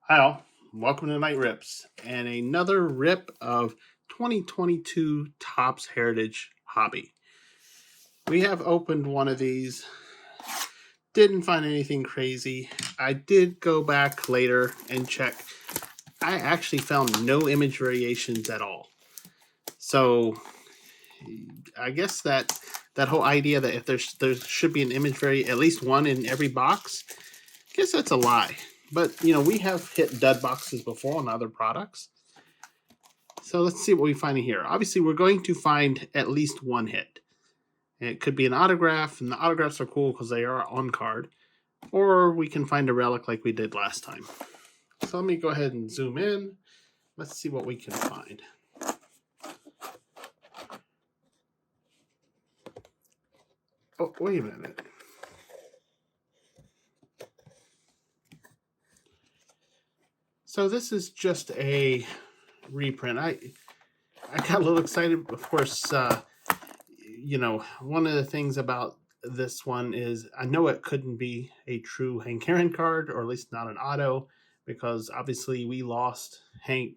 Hi all, welcome to Night Rips and another rip of 2022 Topps Heritage Hobby. We have opened one of these, didn't find anything crazy. I did go back later and check. I actually found no image variations at all. So I guess that whole idea that if there should be an image at least one in every box, I guess that's a lie. But we have hit dud boxes before on other products. So let's see what we find in here. Obviously, we're going to find at least one hit. It could be an autograph, and the autographs are cool because they are on card. Or we can find a relic like we did last time. So let me go ahead and zoom in. Let's see what we can find. Oh, wait a minute. So this is just a reprint. I got a little excited. Of course, one of the things about this one is I know it couldn't be a true Hank Aaron card, or at least not an auto, because obviously we lost Hank,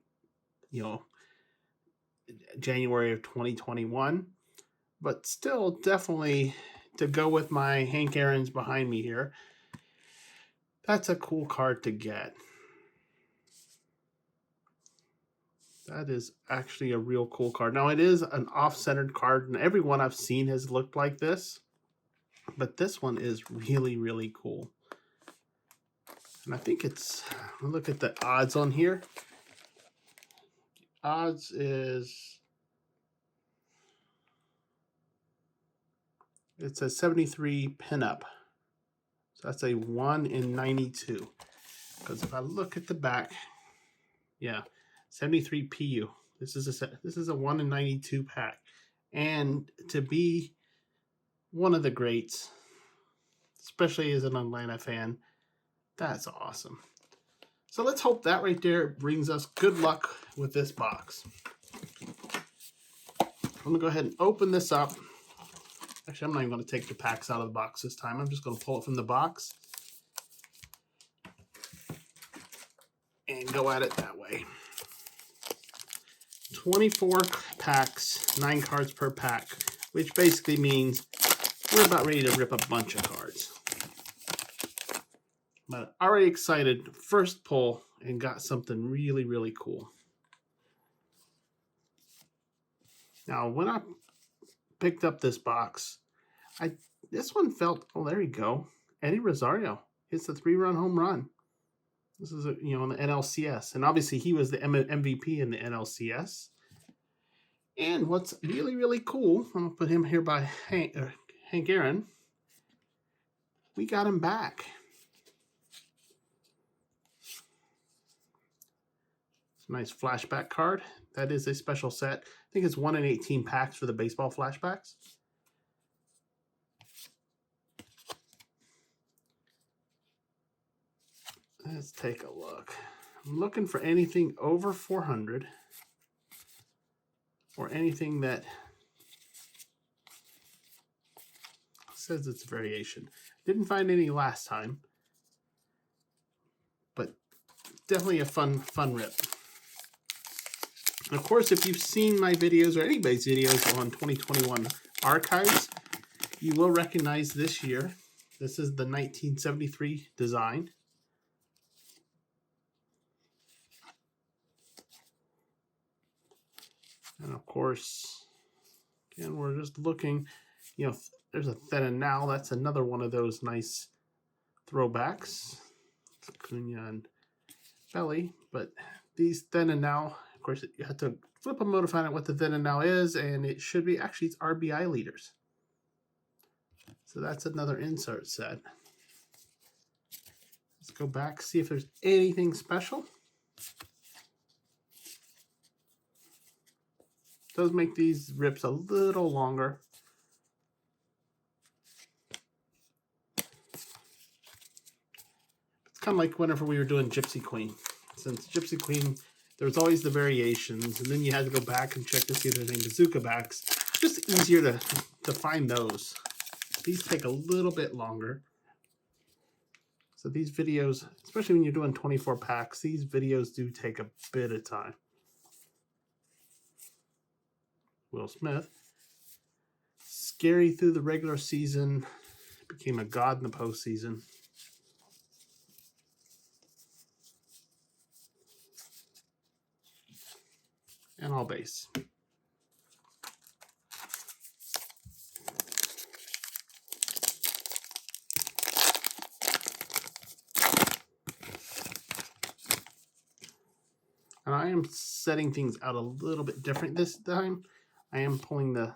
January of 2021. But still, definitely to go with my Hank Aaron's behind me here, that's a cool card to get. That is actually a real cool card. Now, it is an off-centered card, and every one I've seen has looked like this. But this one is really, really cool. And I think look at the odds on here. Odds is, it's a 73 pinup. So that's a 1 in 92. Because if I look at the back, yeah, 73 PU. This is a 1 in 92 pack. And to be one of the greats, especially as an Atlanta fan, that's awesome. So let's hope that right there brings us good luck with this box. I'm going to go ahead and open this up. Actually, I'm not even going to take the packs out of the box this time. I'm just going to pull it from the box and go at it that way. 24 packs, 9 cards per pack, which basically means we're about ready to rip a bunch of cards. But already excited, first pull, and got something really, really cool. Now, when I picked up this box, this one felt, oh, there you go. Eddie Rosario hits a 3-run home run. This is, in the NLCS. And obviously, he was the MVP in the NLCS. And what's really, really cool, I'm going to put him here by Hank Aaron. We got him back. It's a nice flashback card. That is a special set. I think it's 1 in 18 packs for the baseball flashbacks. Let's take a look. I'm looking for anything over 400 or anything that says it's a variation. Didn't find any last time, but definitely a fun rip. And of course, if you've seen my videos or anybody's videos on 2021 archives, you will recognize this year. This is the 1973 design. And of course, again, we're just looking, there's a then and now. That's another one of those nice throwbacks. It's Cunha and Belly, but these then and now, of course, you have to flip them to find out what the then and now is, and it should be, actually, it's RBI leaders. So that's another insert set. Let's go back, see if there's anything special. Does make these rips a little longer. It's kind of like whenever we were doing Gypsy Queen. Since Gypsy Queen, there was always the variations, and then you had to go back and check to see if there's any bazooka backs. Just easier to find those. These take a little bit longer. So these videos, especially when you're doing 24 packs, these videos do take a bit of time. Will Smith. Scary through the regular season. Became a god in the postseason. And all base. And I am setting things out a little bit different this time. I am pulling the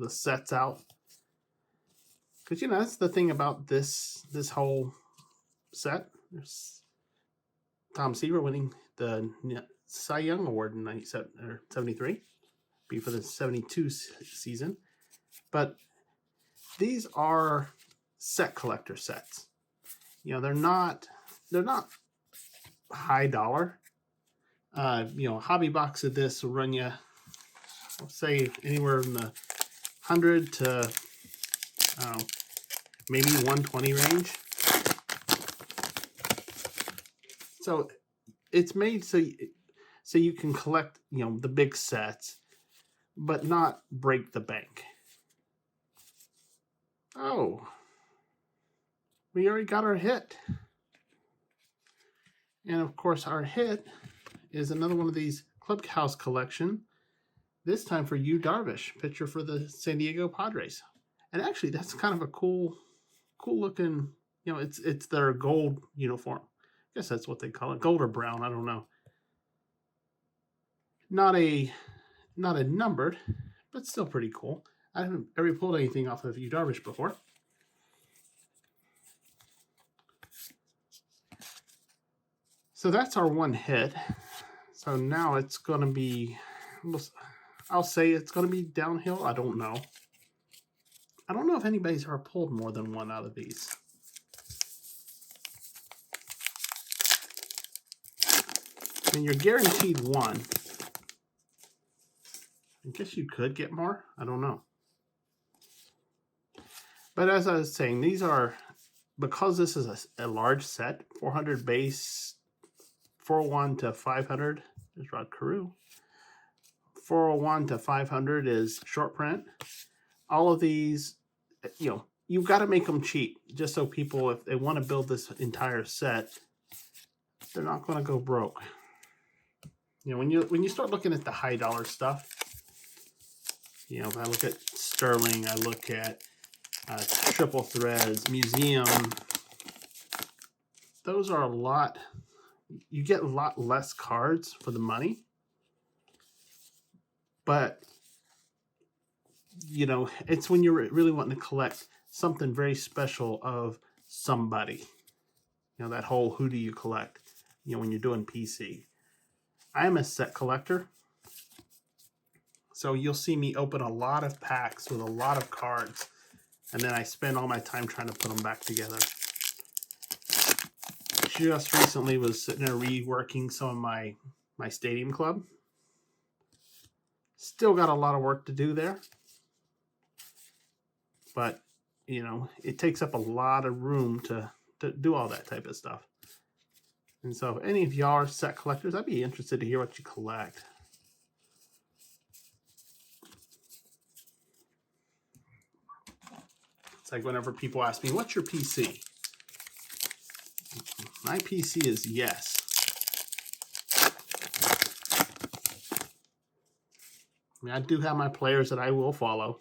sets out. Because, you know, that's the thing about this whole set. There's Tom Seaver winning the Cy Young Award in 73. Be for the 72 season. But these are set collector sets. You know, they're not high dollar. You know, a hobby box of this will run you, I'll say, anywhere in the 100 to maybe 120 range. So it's made so you can collect, you know, the big sets, but not break the bank. Oh, we already got our hit. And of course, our hit is another one of these Clubhouse collection. This time for Yu Darvish, pitcher for the San Diego Padres. And actually, that's kind of a cool looking, you know, it's their gold uniform. I guess that's what they call it, gold or brown, I don't know. Not a numbered, but still pretty cool. I haven't ever pulled anything off of Yu Darvish before. So that's our one hit. So now it's going to be, I'll say it's going to be downhill. I don't know. I don't know if anybody's ever pulled more than one out of these. And you're guaranteed one. I guess you could get more. I don't know. But as I was saying, these are, because this is a large set, 400 base, 401 to 500 is Rod Carew. 401 to 500 is short print. All of these, you know, you've got to make them cheap, just so people, if they want to build this entire set, they're not going to go broke. You know, when you start looking at the high dollar stuff, you know, I look at Sterling, I look at Triple Threads, Museum. Those are a lot. You get a lot less cards for the money, but you know, it's when you're really wanting to collect something very special of somebody. You know, that whole who do you collect? You know, when you're doing PC. I'm a set collector, so you'll see me open a lot of packs with a lot of cards, and then I spend all my time trying to put them back together. Just recently was sitting there reworking some of my Stadium Club. Still got a lot of work to do there. But, you know, it takes up a lot of room to do all that type of stuff. And so if any of y'all are set collectors, I'd be interested to hear what you collect. It's like whenever people ask me, what's your PC? My PC is yes. I mean, I do have my players that I will follow.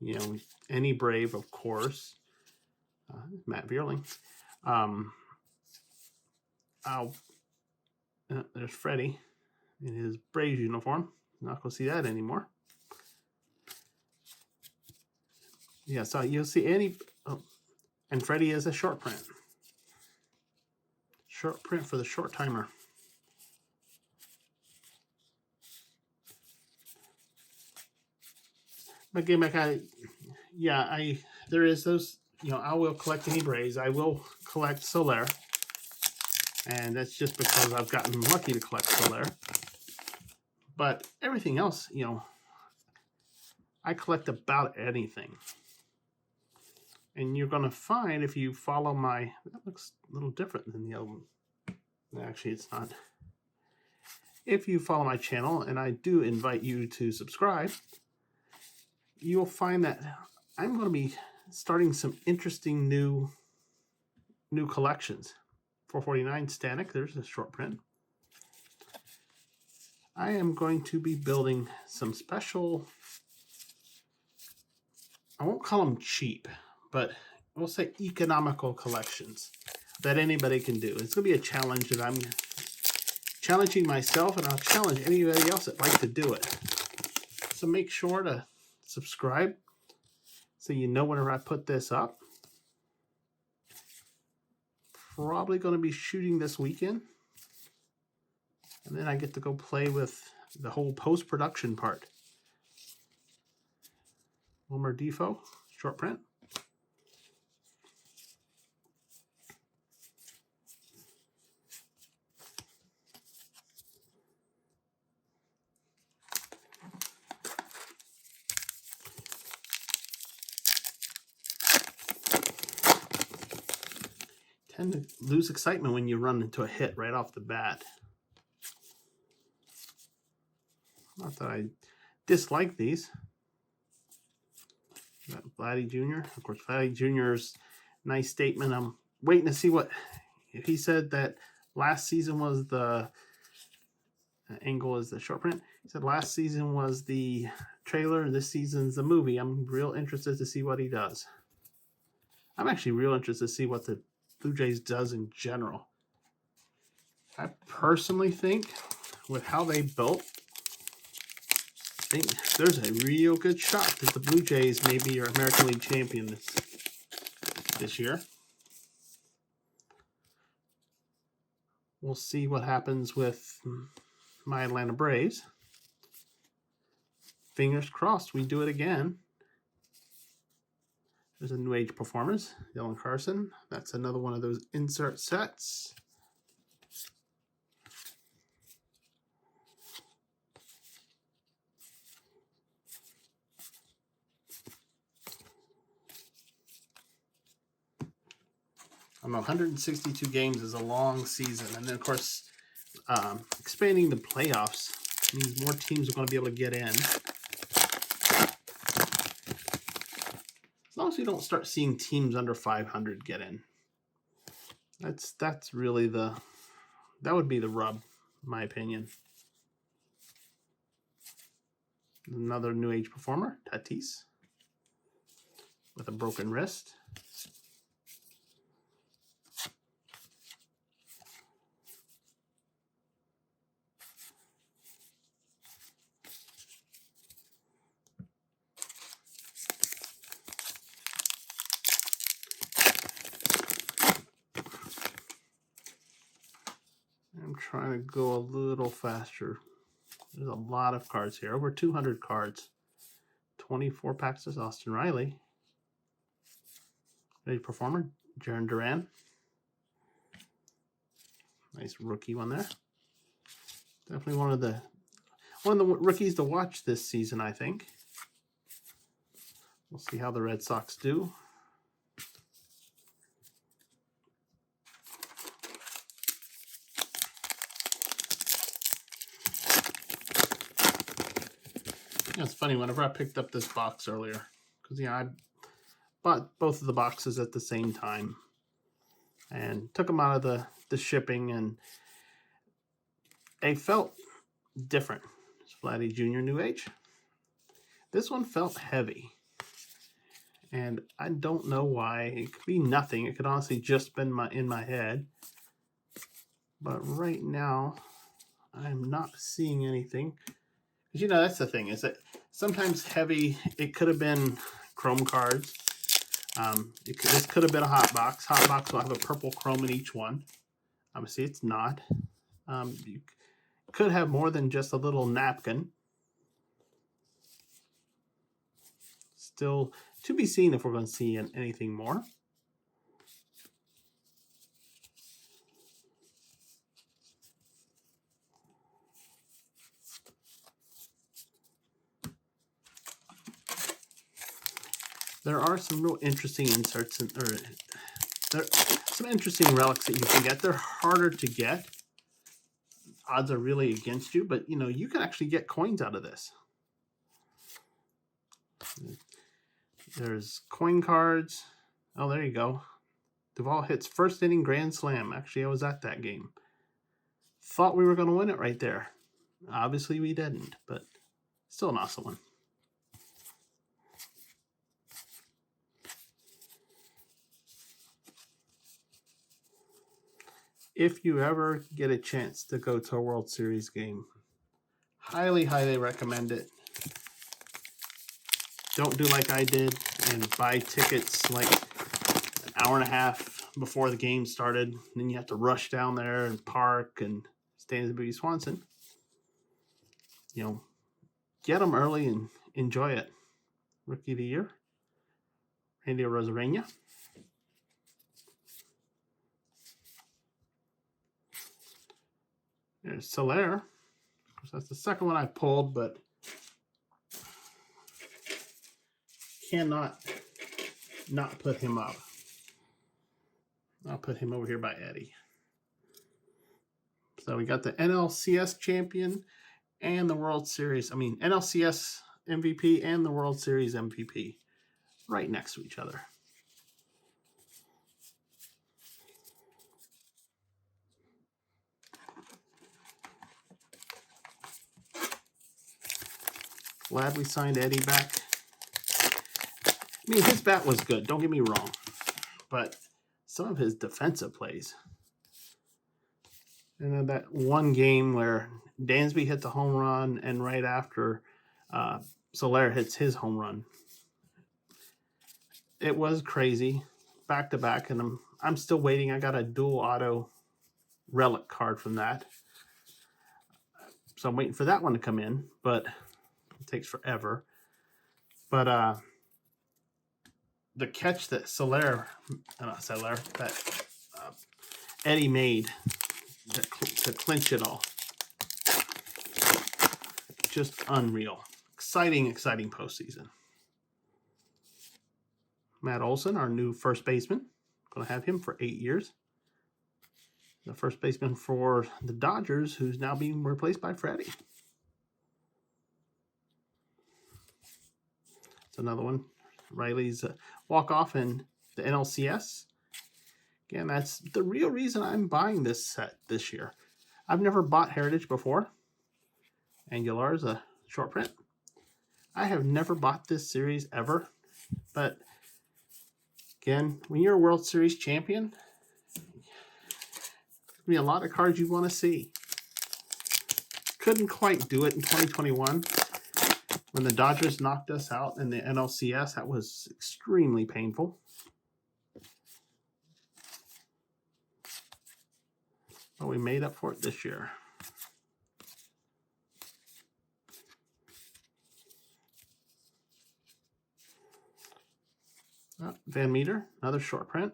You know, any Brave, of course. Matt Vierling. There's Freddie in his Braves uniform. Not going to see that anymore. Yeah, so you'll see any... Oh, and Freddie is a short print. Short print for the short timer. But again, there is those, you know, I will collect any Braves. I will collect Soler. And that's just because I've gotten lucky to collect Soler. But everything else, you know, I collect about anything. And you're going to find if you follow my, that looks a little different than the other one. Actually, it's not. If you follow my channel, and I do invite you to subscribe, you'll find that I'm going to be starting some interesting new collections. 449 Stanek, there's a short print. I am going to be building some special, I won't call them cheap, but we'll say economical collections that anybody can do. It's going to be a challenge that I'm challenging myself, and I'll challenge anybody else that likes to do it. So make sure to subscribe so you know whenever I put this up. Probably going to be shooting this weekend. And then I get to go play with the whole post-production part. Wilmer Defoe, short print. Tend to lose excitement when you run into a hit right off the bat. Not that I dislike these. Got Vladdy Jr. Of course, Vladdy Jr.'s nice statement. I'm waiting to see what he said that last season was the angle is the short print. He said last season was the trailer and this season's the movie. I'm real interested to see what he does. I'm actually real interested to see what the Blue Jays does in general. I personally think with how they built, I think there's a real good shot that the Blue Jays may be your American League champion this year. We'll see what happens with my Atlanta Braves. Fingers crossed we do it again. There's a New Age Performers, Dylan Carson. That's another one of those insert sets. I know 162 games is a long season. And then, of course, expanding the playoffs means more teams are going to be able to get in. As long as you don't start seeing teams under 500 get in. That's really that would be the rub, in my opinion. Another New Age Performer, Tatis, with a broken wrist. I'm trying to go a little faster. There's a lot of cards here. Over 200 cards. 24 packs of Austin Riley. Ready Performer, Jaron Duran. Nice rookie one there. Definitely one of the rookies to watch this season, I think. We'll see how the Red Sox do. It's funny, whenever I picked up this box earlier, because I bought both of the boxes at the same time and took them out of the shipping, and they felt different. It's Vladdy Jr. New Age. This one felt heavy, and I don't know why. It could be nothing. It could honestly just been in my head, but right now I'm not seeing anything. You know, that's the thing, is that sometimes heavy, it could have been chrome cards. This could have been a hot box. Hot box will have a purple chrome in each one. Obviously, it's not. You could have more than just a little napkin. Still to be seen if we're going to see anything more. There are some real interesting inserts, or there are some interesting relics that you can get. They're harder to get. Odds are really against you, but you can actually get coins out of this. There's coin cards. Oh, there you go. Duvall hits first inning grand slam. Actually, I was at that game. Thought we were going to win it right there. Obviously, we didn't, but still an awesome one. If you ever get a chance to go to a World Series game, highly, highly recommend it. Don't do like I did and buy tickets like an hour and a half before the game started. Then you have to rush down there and park and stay in the Boogie Swanson. Get them early and enjoy it. Rookie of the Year, Randy Rosarena. There's Soler. That's the second one I pulled, but cannot not put him up. I'll put him over here by Eddie. So we got the NLCS champion and the World Series. NLCS MVP and the World Series MVP right next to each other. Glad we signed Eddie back. His bat was good, don't get me wrong, but some of his defensive plays. And then that one game where Dansby hit the home run and right after Soler hits his home run. It was crazy, back to back, and I'm still waiting. I got a dual auto relic card from that. So I'm waiting for that one to come in, but it takes forever. But the catch that Eddie made to clinch it all, just unreal. Exciting postseason. Matt Olson, our new first baseman. Going to have him for 8 years. The first baseman for the Dodgers, who's now being replaced by Freddie. It's another one. Riley's walk-off in the NLCS. Again, that's the real reason I'm buying this set this year. I've never bought Heritage before. Angular is a short print. I have never bought this series ever. But again, when you're a World Series champion, there's going to be a lot of cards you want to see. Couldn't quite do it in 2021. When the Dodgers knocked us out in the NLCS, that was extremely painful. But we made up for it this year. Van Meter, another short print.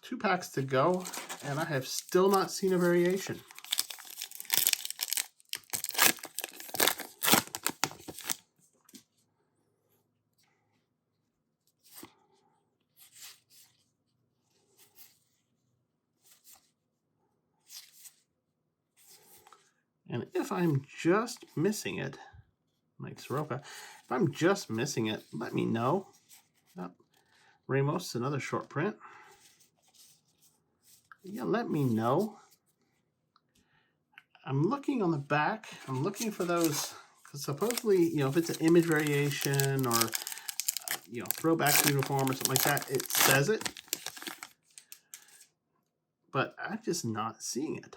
Two packs to go, and I have still not seen a variation. And if I'm just missing it, Mike Soroka, if I'm just missing it, let me know. Ramos, another short print. Yeah, let me know. I'm looking on the back. I'm looking for those, because supposedly, if it's an image variation or, throwback uniform or something like that, it says it. But I'm just not seeing it.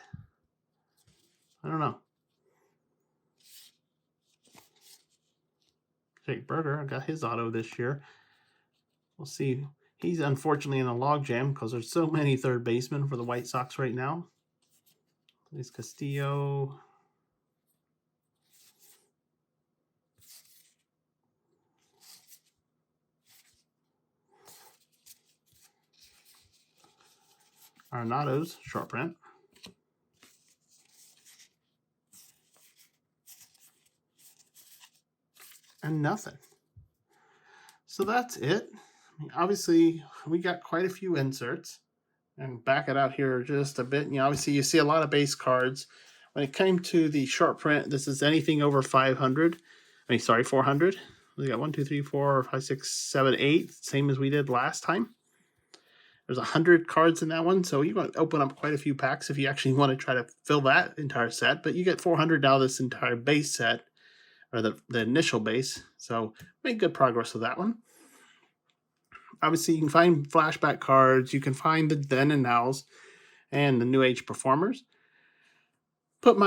I don't know. Jake Berger, I got his auto this year. We'll see. He's unfortunately in a logjam because there's so many third basemen for the White Sox right now. Luis Castillo. Arenado's short print. and nothing. So that's it. I mean, obviously, we got quite a few inserts. And back it out here just a bit. Obviously, you see a lot of base cards. When it came to the short print, this is anything over 500. 400. We got 1, 2, 3, 4, 5, 6, 7, 8. Same as we did last time. There's 100 cards in that one, so you're going to open up quite a few packs if you actually want to try to fill that entire set. But you get 400 out of this entire base set, or the initial base. So make good progress with that one. Obviously, you can find flashback cards. You can find the then and nows and the new age performers. Put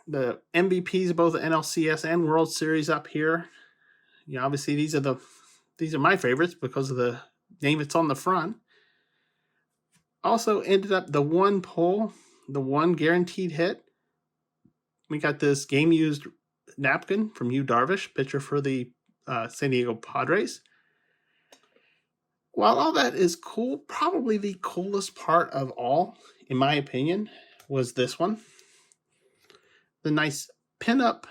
the MVPs of both the NLCS and World Series up here. Obviously these are my favorites because of the name that's on the front. Also ended up the one pull, the one guaranteed hit. We got this game used napkin from Yu Darvish, pitcher for the San Diego Padres. While all that is cool, probably the coolest part of all, in my opinion, was this one. The nice pinup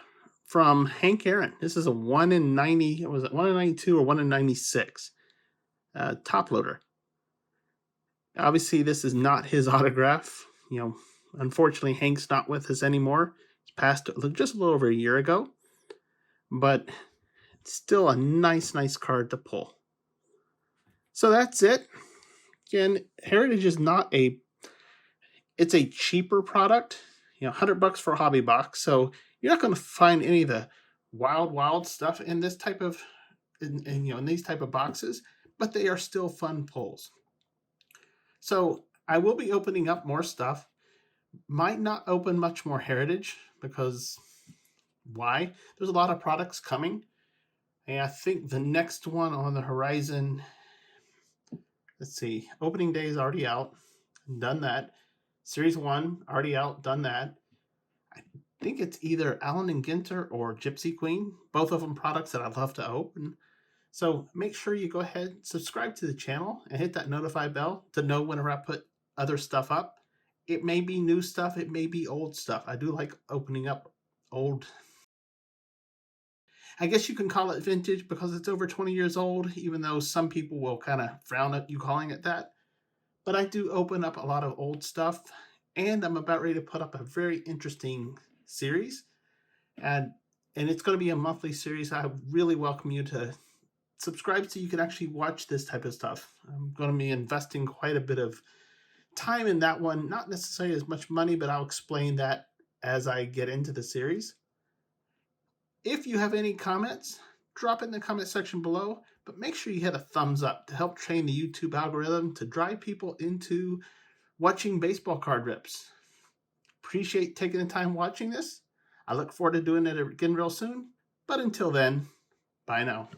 from Hank Aaron. This is a 1 in 90. Was it 1 in 92 or 1 in 96? Top loader. Obviously, this is not his autograph. Unfortunately, Hank's not with us anymore. He's passed just a little over a year ago. But it's still a nice card to pull. So that's it. Again, Heritage is not it's a cheaper product. $100 for a hobby box. So you're not going to find any of the wild stuff in this type of, in these type of boxes, but they are still fun pulls. So I will be opening up more stuff. Might not open much more Heritage because why? There's a lot of products coming. And I think the next one on the horizon, let's see, opening day is already out. Done that. Series 1, already out, done that. I think it's either Allen and Ginter or Gypsy Queen. Both of them products that I'd love to open. So make sure you go ahead, subscribe to the channel, and hit that notify bell to know whenever I put other stuff up. It may be new stuff, it may be old stuff. I do like opening up old. I guess you can call it vintage because it's over 20 years old, even though some people will kind of frown at you calling it that. But I do open up a lot of old stuff, and I'm about ready to put up a very interesting series. And it's going to be a monthly series. I really welcome you to subscribe so you can actually watch this type of stuff. I'm going to be investing quite a bit of time in that one. Not necessarily as much money, but I'll explain that as I get into the series. If you have any comments, drop it in the comment section below. But make sure you hit a thumbs up to help train the YouTube algorithm to drive people into watching baseball card rips. Appreciate taking the time watching this. I look forward to doing it again real soon. But until then, bye now.